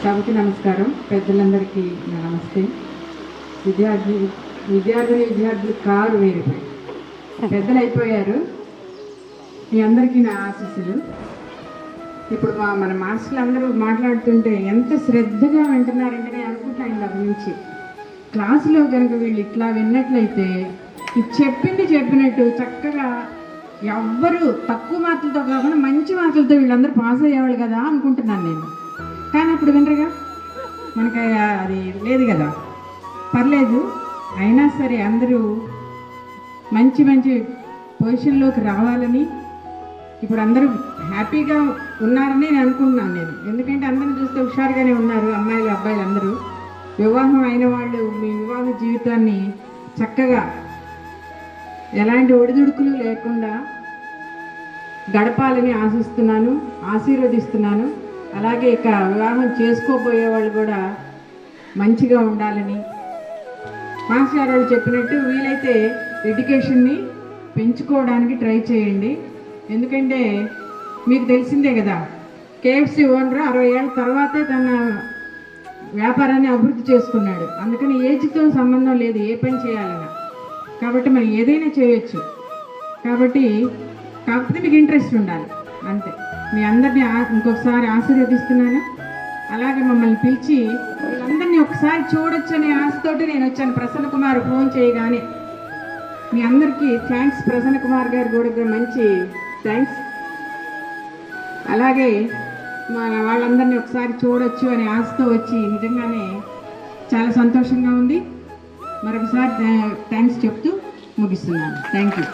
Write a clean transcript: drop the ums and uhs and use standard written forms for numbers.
సభకి నమస్కారం. పెద్దలందరికీ నా నమస్తే. విద్యార్థులు కారు వేరిపోయి పెద్దలు అయిపోయారు. మీ అందరికీ నా ఆశీస్సులు. ఇప్పుడు మన మాస్టర్లు అందరూ మాట్లాడుతుంటే ఎంత శ్రద్ధగా వింటున్నారంటే నేను అనుకుంటాను దాని నుంచి. క్లాసులో కనుక వీళ్ళు ఇట్లా విన్నట్లయితే చెప్పినట్టు చక్కగా ఎవ్వరు తక్కువ మార్కులతో కాకుండా మంచి మార్కులతో వీళ్ళందరూ పాస్ అయ్యేవాళ్ళు కదా అనుకుంటున్నాను నేను. కానీ అప్పుడు వినరుగా, మనకి అది లేదు కదా. పర్లేదు, అయినా సరే అందరూ మంచి పొజిషన్లోకి రావాలని, ఇప్పుడు అందరూ హ్యాపీగా ఉన్నారని నేను అనుకుంటున్నాను నేను. ఎందుకంటే అందరిని చూస్తే హుషారుగానే ఉన్నారు, అమ్మాయిలు అబ్బాయిలు అందరూ. వివాహం అయిన వాళ్ళు మీ వివాహ జీవితాన్ని చక్కగా ఎలాంటి ఒడిదుడుకులు లేకుండా గడపాలని ఆశీర్వదిస్తున్నాను. అలాగే ఇక వివాహం చేసుకోబోయే వాళ్ళు కూడా మంచిగా ఉండాలని, మాస్టర్ గారు చెప్పినట్టు వీలైతే ఎడ్యుకేషన్ని పెంచుకోవడానికి ట్రై చేయండి. ఎందుకంటే మీకు తెలిసిందే కదా, KFC ఓనర్ 60 ఏళ్ళ తర్వాతే తన వ్యాపారాన్ని అభివృద్ధి చేసుకున్నాడు. అందుకని ఏజ్తో సంబంధం లేదు ఏ పని చేయాలన్నా. కాబట్టి మనం ఏదైనా చేయొచ్చు. కాకపోతే మీకు ఇంట్రెస్ట్ ఉండాలి అంతే. మీ అందరినీ ఇంకొకసారి ఆశీర్వదిస్తున్నాను. అలాగే మమ్మల్ని పిలిచి వీళ్ళందరినీ ఒకసారి చూడొచ్చు అనే ఆశతోటి నేను వచ్చాను. ప్రసన్న కుమార్ ఫోన్ చేయగానే మీ అందరికీ థ్యాంక్స్. ప్రసన్న కుమార్ గారు కూడా మంచి థ్యాంక్స్. అలాగే వాళ్ళందరినీ ఒకసారి చూడొచ్చు అనే ఆశతో వచ్చి నిజంగానే చాలా సంతోషంగా ఉంది. మరొకసారి థ్యాంక్స్ చెప్తూ ముగిస్తున్నాను. Thank you.